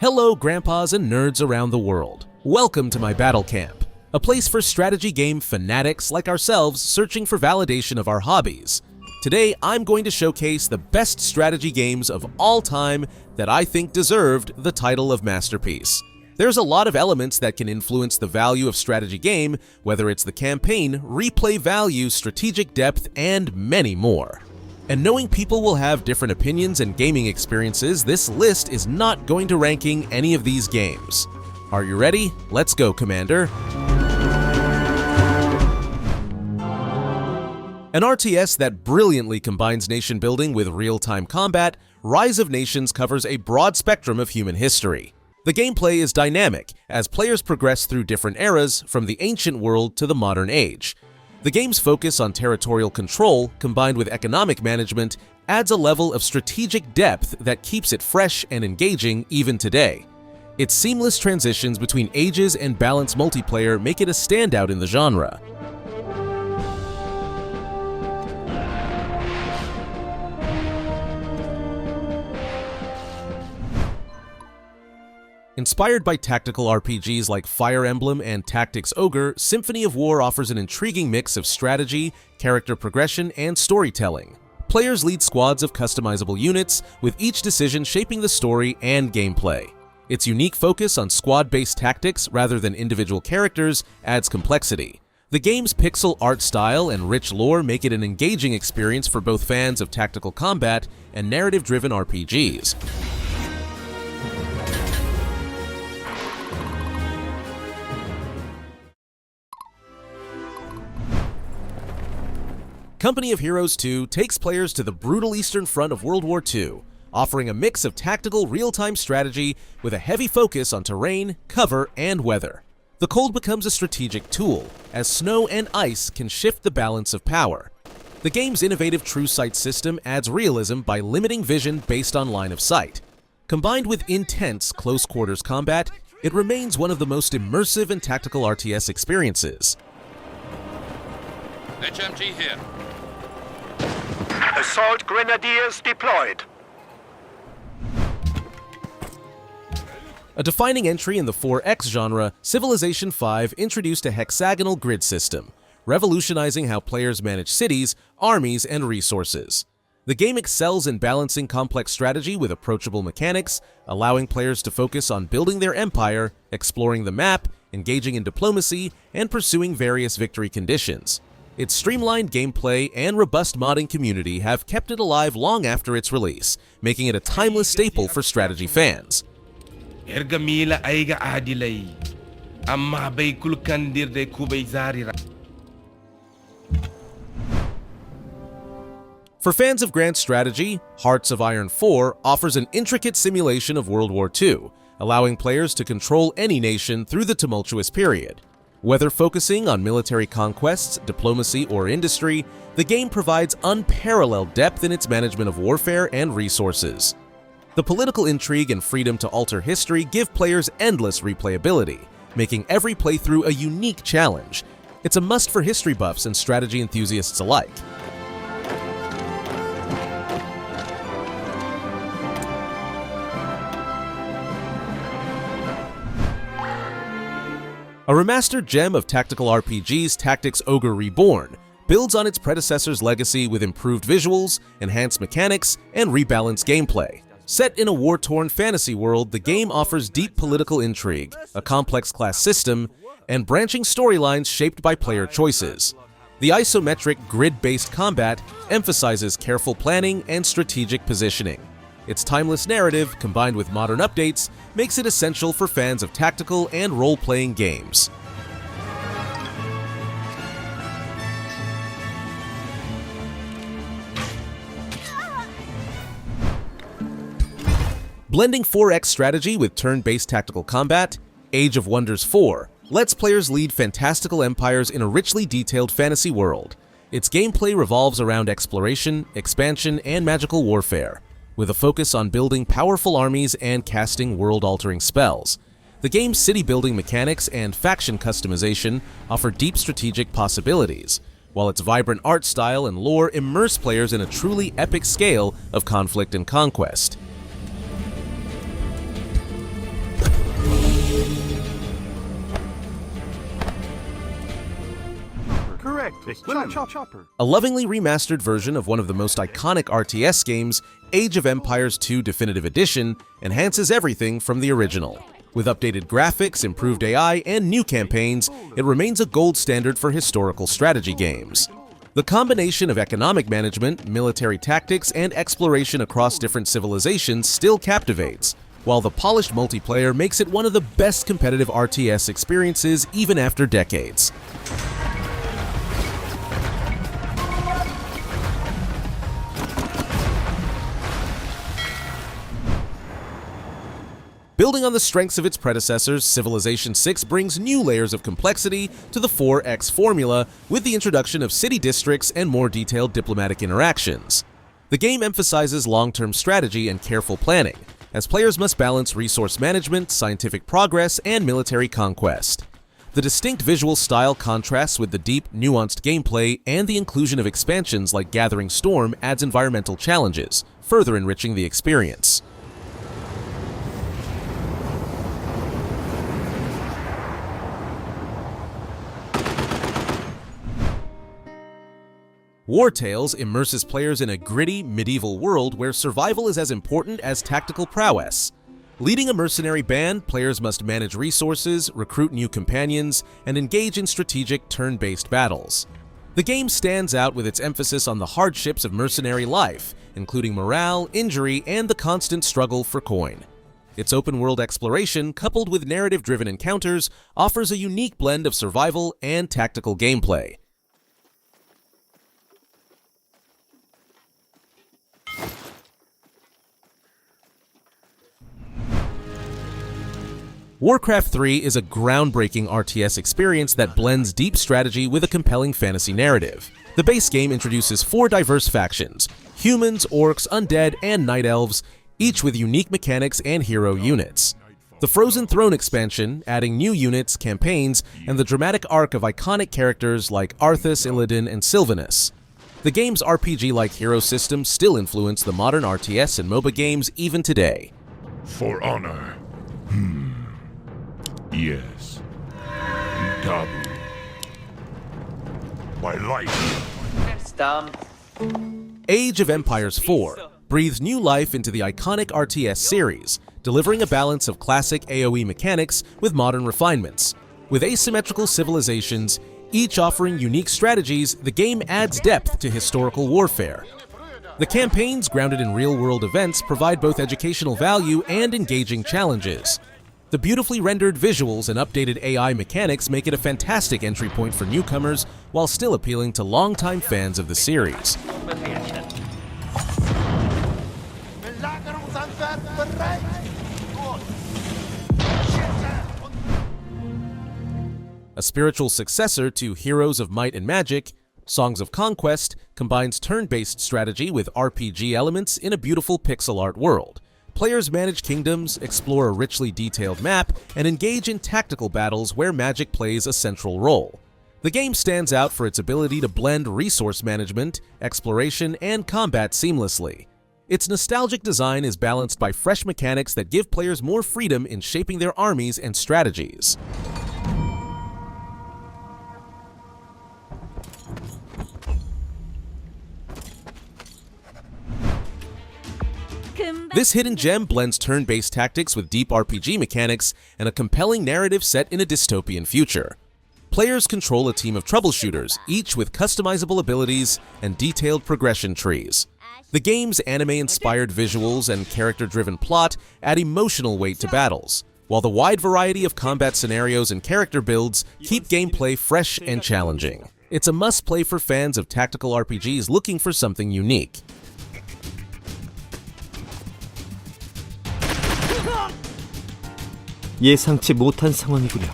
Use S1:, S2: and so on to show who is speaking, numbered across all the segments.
S1: Hello grandpas and nerds around the world. Welcome to my battle camp, a place for strategy game fanatics like ourselves searching for validation of our hobbies. Today I'm going to showcase the best strategy games of all time that I think deserved the title of masterpiece. There's a lot of elements that can influence the value of strategy game, whether it's the campaign, replay value, strategic depth, and many more. And knowing people will have different opinions and gaming experiences, this list is not going to ranking any of these games. Are you ready? Let's go, Commander. An RTS that brilliantly combines nation building with real-time combat, Rise of Nations covers a broad spectrum of human history. The gameplay is dynamic as players progress through different eras from the ancient world to the modern age. The game's focus on territorial control, combined with economic management, adds a level of strategic depth that keeps it fresh and engaging even today. Its seamless transitions between ages and balanced multiplayer make it a standout in the genre. Inspired by tactical RPGs like Fire Emblem and Tactics Ogre, Symphony of War offers an intriguing mix of strategy, character progression, and storytelling. Players lead squads of customizable units, with each decision shaping the story and gameplay. Its unique focus on squad-based tactics rather than individual characters adds complexity. The game's pixel art style and rich lore make it an engaging experience for both fans of tactical combat and narrative-driven RPGs. Company of Heroes 2 takes players to the brutal Eastern Front of World War II, offering a mix of tactical real-time strategy with a heavy focus on terrain, cover, and weather. The cold becomes a strategic tool, as snow and ice can shift the balance of power. The game's innovative true sight system adds realism by limiting vision based on line of sight. Combined with intense close-quarters combat, it remains one of the most immersive and tactical RTS experiences.
S2: HMG here.
S3: Assault Grenadiers deployed.
S1: A defining entry in the 4X genre, Civilization V introduced a hexagonal grid system, revolutionizing how players manage cities, armies, and resources. The game excels in balancing complex strategy with approachable mechanics, allowing players to focus on building their empire, exploring the map, engaging in diplomacy, and pursuing various victory conditions. Its streamlined gameplay and robust modding community have kept it alive long after its release, making it a timeless staple for strategy fans. For fans of grand strategy, Hearts of Iron 4 offers an intricate simulation of World War II, allowing players to control any nation through the tumultuous period. Whether focusing on military conquests, diplomacy, or industry, the game provides unparalleled depth in its management of warfare and resources. The political intrigue and freedom to alter history give players endless replayability, making every playthrough a unique challenge. It's a must for history buffs and strategy enthusiasts alike. A remastered gem of tactical RPGs, Tactics Ogre Reborn, builds on its predecessor's legacy with improved visuals, enhanced mechanics, and rebalanced gameplay. Set in a war-torn fantasy world, the game offers deep political intrigue, a complex class system, and branching storylines shaped by player choices. The isometric, grid-based combat emphasizes careful planning and strategic positioning. Its timeless narrative, combined with modern updates, makes it essential for fans of tactical and role-playing games. Blending 4X strategy with turn-based tactical combat, Age of Wonders 4 lets players lead fantastical empires in a richly detailed fantasy world. Its gameplay revolves around exploration, expansion, and magical warfare, with a focus on building powerful armies and casting world-altering spells. The game's city-building mechanics and faction customization offer deep strategic possibilities, while its vibrant art style and lore immerse players in a truly epic scale of conflict and conquest. A lovingly remastered version of one of the most iconic RTS games, Age of Empires II Definitive Edition, enhances everything from the original. With updated graphics, improved AI, and new campaigns, it remains a gold standard for historical strategy games. The combination of economic management, military tactics, and exploration across different civilizations still captivates, while the polished multiplayer makes it one of the best competitive RTS experiences even after decades. Building on the strengths of its predecessors, Civilization VI brings new layers of complexity to the 4X formula with the introduction of city districts and more detailed diplomatic interactions. The game emphasizes long-term strategy and careful planning, as players must balance resource management, scientific progress, and military conquest. The distinct visual style contrasts with the deep, nuanced gameplay, and the inclusion of expansions like Gathering Storm adds environmental challenges, further enriching the experience. Wartales immerses players in a gritty, medieval world where survival is as important as tactical prowess. Leading a mercenary band, players must manage resources, recruit new companions, and engage in strategic turn-based battles. The game stands out with its emphasis on the hardships of mercenary life, including morale, injury, and the constant struggle for coin. Its open-world exploration, coupled with narrative-driven encounters, offers a unique blend of survival and tactical gameplay. Warcraft III is a groundbreaking RTS experience that blends deep strategy with a compelling fantasy narrative. The base game introduces 4 diverse factions: humans, orcs, undead, and night elves, each with unique mechanics and hero units. The Frozen Throne expansion, adding new units, campaigns, and the dramatic arc of iconic characters like Arthas, Illidan, and Sylvanas. The game's RPG-like hero system still influence the modern RTS and MOBA games even today.
S2: For honor. Yes. Tabu. My life.
S1: Age of Empires IV breathes new life into the iconic RTS series, delivering a balance of classic AoE mechanics with modern refinements. With asymmetrical civilizations, each offering unique strategies, the game adds depth to historical warfare. The campaigns, grounded in real-world events, provide both educational value and engaging challenges. The beautifully rendered visuals and updated AI mechanics make it a fantastic entry point for newcomers, while still appealing to longtime fans of the series. A spiritual successor to Heroes of Might and Magic, Songs of Conquest combines turn-based strategy with RPG elements in a beautiful pixel art world. Players manage kingdoms, explore a richly detailed map, and engage in tactical battles where magic plays a central role. The game stands out for its ability to blend resource management, exploration, and combat seamlessly. Its nostalgic design is balanced by fresh mechanics that give players more freedom in shaping their armies and strategies. This hidden gem blends turn-based tactics with deep RPG mechanics and a compelling narrative set in a dystopian future. Players control a team of troubleshooters, each with customizable abilities and detailed progression trees. The game's anime-inspired visuals and character-driven plot add emotional weight to battles, while the wide variety of combat scenarios and character builds keep gameplay fresh and challenging. It's a must-play for fans of tactical RPGs looking for something unique.
S4: 예상치 못한 상황이군요.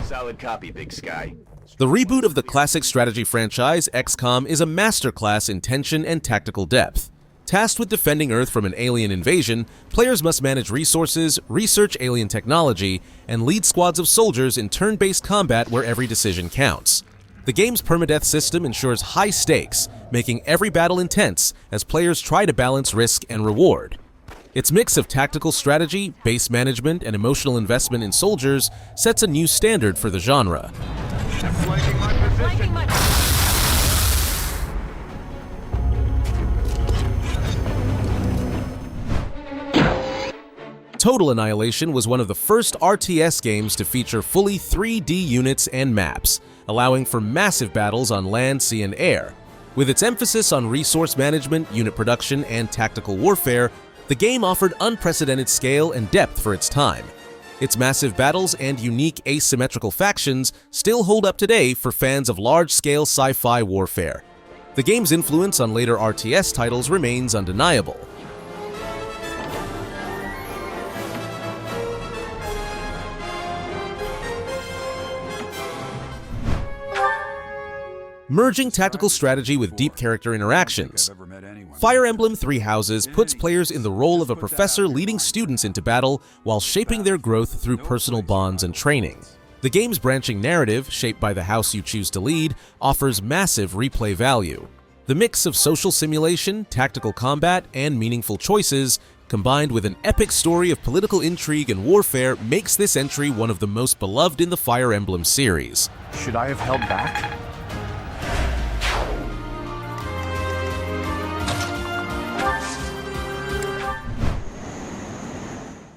S3: Solid copy, Big Sky.
S1: The reboot of the classic strategy franchise, XCOM, is a masterclass in tension and tactical depth. Tasked with defending Earth from an alien invasion, players must manage resources, research alien technology, and lead squads of soldiers in turn-based combat where every decision counts. The game's permadeath system ensures high stakes, making every battle intense as players try to balance risk and reward. Its mix of tactical strategy, base management, and emotional investment in soldiers sets a new standard for the genre.
S3: Flanking my position.
S1: Total Annihilation was one of the first RTS games to feature fully 3D units and maps, allowing for massive battles on land, sea, and air. With its emphasis on resource management, unit production, and tactical warfare, the game offered unprecedented scale and depth for its time. Its massive battles and unique asymmetrical factions still hold up today for fans of large-scale sci-fi warfare. The game's influence on later RTS titles remains undeniable. Merging tactical strategy with deep character interactions. Fire Emblem Three Houses puts players in the role of a professor leading students into battle while shaping their growth through personal bonds and training. The game's branching narrative, shaped by the house you choose to lead, offers massive replay value. The mix of social simulation, tactical combat, and meaningful choices, combined with an epic story of political intrigue and warfare, makes this entry one of the most beloved in the Fire Emblem series.
S5: Should I have held back?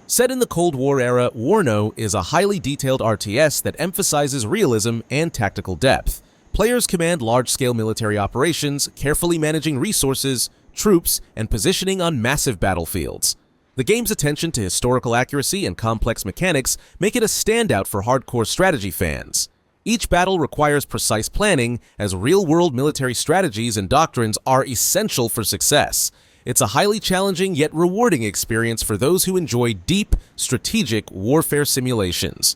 S1: Set in the Cold War era, WARNO is a highly detailed RTS that emphasizes realism and tactical depth. Players command large-scale military operations, carefully managing resources, troops, and positioning on massive battlefields. The game's attention to historical accuracy and complex mechanics make it a standout for hardcore strategy fans. Each battle requires precise planning, as real-world military strategies and doctrines are essential for success. It's a highly challenging yet rewarding experience for those who enjoy deep, strategic warfare simulations.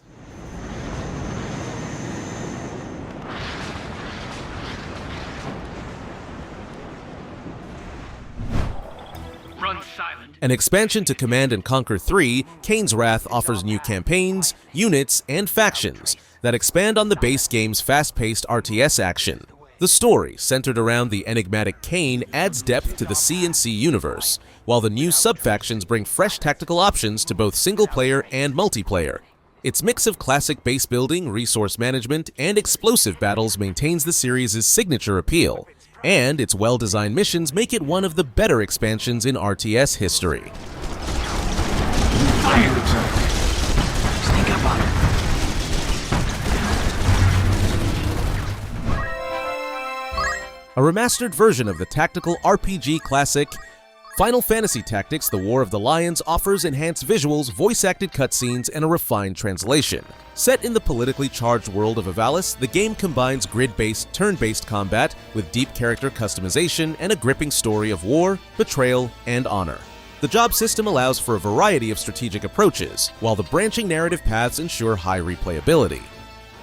S2: Run silent.
S1: An expansion to Command & Conquer 3, Kane's Wrath offers new campaigns, units, and factions that expand on the base game's fast-paced RTS action. The story, centered around the enigmatic Kane, adds depth to the C&C universe, while the new sub-factions bring fresh tactical options to both single-player and multiplayer. Its mix of classic base building, resource management, and explosive battles maintains the series' signature appeal, and its well-designed missions make it one of the better expansions in RTS history.
S5: Sneak up on him.
S1: A remastered version of the tactical RPG classic Final Fantasy Tactics: The War of the Lions offers enhanced visuals, voice-acted cutscenes, and a refined translation. Set in the politically charged world of Avalis, the game combines grid-based, turn-based combat with deep character customization and a gripping story of war, betrayal, and honor. The job system allows for a variety of strategic approaches, while the branching narrative paths ensure high replayability.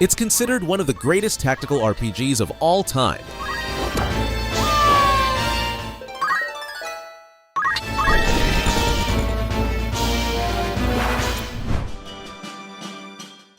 S1: It's considered one of the greatest tactical RPGs of all time.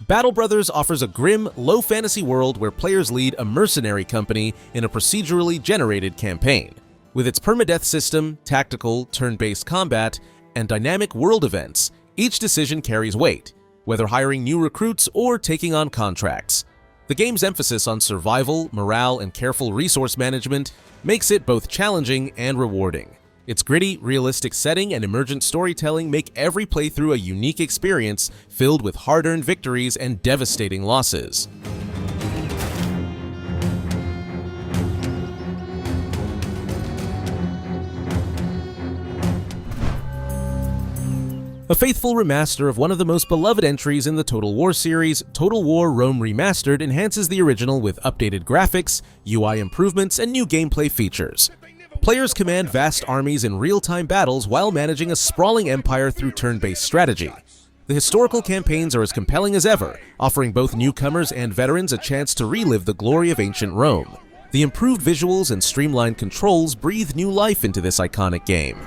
S1: Battle Brothers offers a grim, low-fantasy world where players lead a mercenary company in a procedurally generated campaign. With its permadeath system, tactical, turn-based combat, and dynamic world events, each decision carries weight, whether hiring new recruits or taking on contracts. The game's emphasis on survival, morale, and careful resource management makes it both challenging and rewarding. Its gritty, realistic setting and emergent storytelling make every playthrough a unique experience filled with hard-earned victories and devastating losses. A faithful remaster of one of the most beloved entries in the Total War series, Total War Rome Remastered enhances the original with updated graphics, UI improvements, and new gameplay features. Players command vast armies in real-time battles while managing a sprawling empire through turn-based strategy. The historical campaigns are as compelling as ever, offering both newcomers and veterans a chance to relive the glory of ancient Rome. The improved visuals and streamlined controls breathe new life into this iconic game.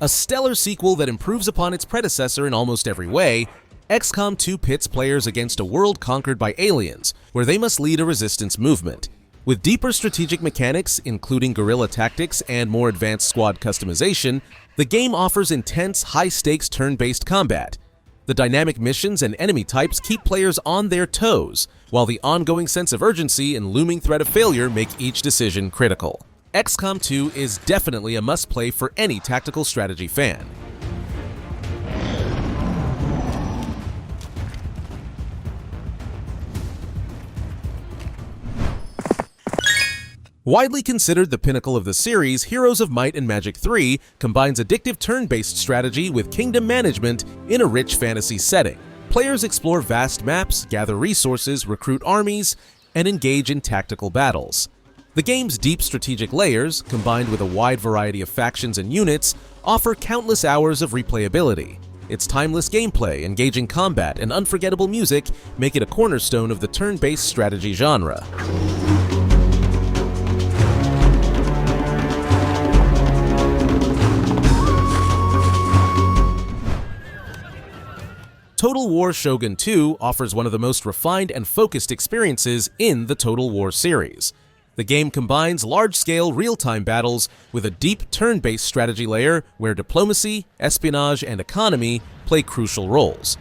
S1: A stellar sequel that improves upon its predecessor in almost every way, XCOM 2 pits players against a world conquered by aliens, where they must lead a resistance movement. With deeper strategic mechanics, including guerrilla tactics and more advanced squad customization, the game offers intense, high-stakes turn-based combat. The dynamic missions and enemy types keep players on their toes, while the ongoing sense of urgency and looming threat of failure make each decision critical. XCOM 2 is definitely a must-play for any tactical strategy fan. Widely considered the pinnacle of the series, Heroes of Might and Magic 3 combines addictive turn-based strategy with kingdom management in a rich fantasy setting. Players explore vast maps, gather resources, recruit armies, and engage in tactical battles. The game's deep strategic layers, combined with a wide variety of factions and units, offer countless hours of replayability. Its timeless gameplay, engaging combat, and unforgettable music make it a cornerstone of the turn-based strategy genre. Total War Shogun 2 offers one of the most refined and focused experiences in the Total War series. The game combines large-scale, real-time battles with a deep turn-based strategy layer where diplomacy, espionage, and economy play crucial roles.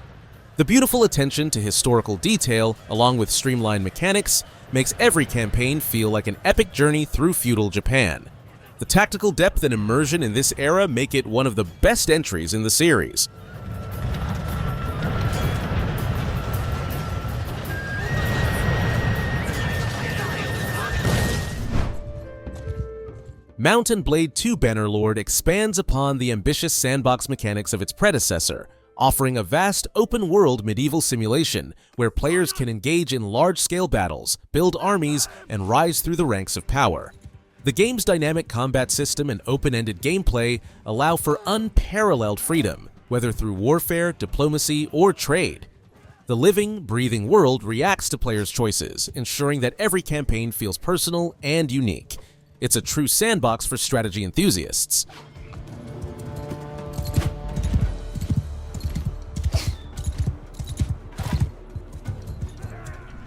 S1: The beautiful attention to historical detail, along with streamlined mechanics, makes every campaign feel like an epic journey through feudal Japan. The tactical depth and immersion in this era make it one of the best entries in the series. Mount & Blade 2 Bannerlord expands upon the ambitious sandbox mechanics of its predecessor, offering a vast open-world medieval simulation where players can engage in large-scale battles, build armies, and rise through the ranks of power. The game's dynamic combat system and open-ended gameplay allow for unparalleled freedom, whether through warfare, diplomacy, or trade. The living, breathing world reacts to players' choices, ensuring that every campaign feels personal and unique. It's a true sandbox for strategy enthusiasts.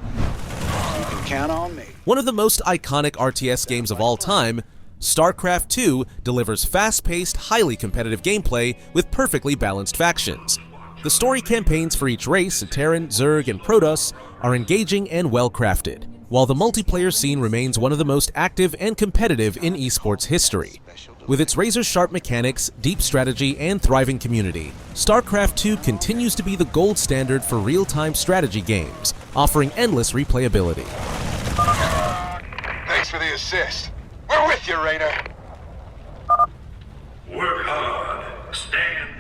S6: You can count on me.
S1: One of the most iconic RTS games of all time, Starcraft II delivers fast-paced, highly competitive gameplay with perfectly balanced factions. The story campaigns for each race, Terran, Zerg, and Protoss, are engaging and well-crafted, while the multiplayer scene remains one of the most active and competitive in esports history. With its razor-sharp mechanics, deep strategy, and thriving community, Starcraft II continues to be the gold standard for real-time strategy games, offering endless replayability.
S7: Thanks for the assist. We're with you, Raider.
S2: Work hard. Stand.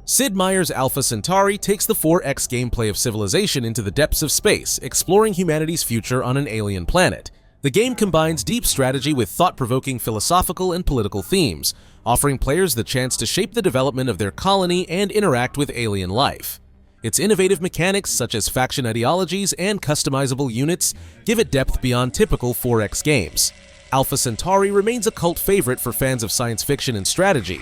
S1: Sid Meier's Alpha Centauri takes the 4X gameplay of Civilization into the depths of space, exploring humanity's future on an alien planet. The game combines deep strategy with thought-provoking philosophical and political themes, offering players the chance to shape the development of their colony and interact with alien life. Its innovative mechanics, such as faction ideologies and customizable units, give it depth beyond typical 4X games. Alpha Centauri remains a cult favorite for fans of science fiction and strategy.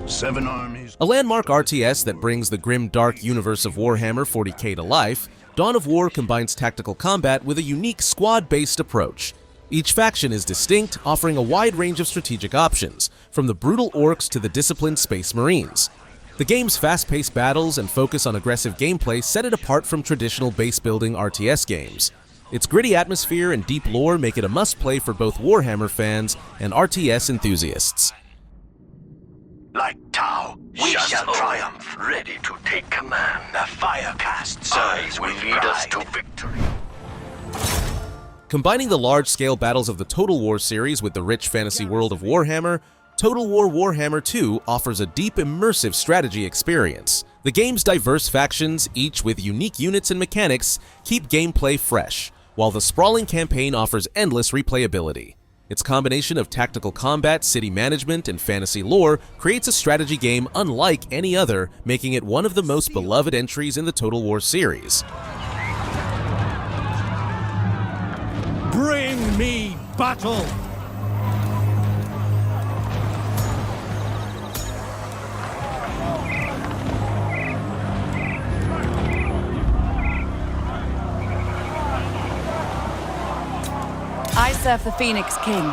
S7: 7 armies.
S1: A landmark RTS that brings the grim, dark universe of Warhammer 40k to life, Dawn of War combines tactical combat with a unique squad-based approach. Each faction is distinct, offering a wide range of strategic options, from the brutal orcs to the disciplined space marines. The game's fast-paced battles and focus on aggressive gameplay set it apart from traditional base-building RTS games. Its gritty atmosphere and deep lore make it a must-play for both Warhammer fans and RTS enthusiasts.
S3: Like Tau, we shall triumph. Ready to take command. The fire casts eyes will lead us to victory.
S1: Combining the large-scale battles of the Total War series with the rich fantasy world of Warhammer, Total War Warhammer II offers a deep, immersive strategy experience. The game's diverse factions, each with unique units and mechanics, keep gameplay fresh, while the sprawling campaign offers endless replayability. Its combination of tactical combat, city management, and fantasy lore creates a strategy game unlike any other, making it one of the most beloved entries in the Total War series.
S8: Bring me battle!
S9: I serve the Phoenix King.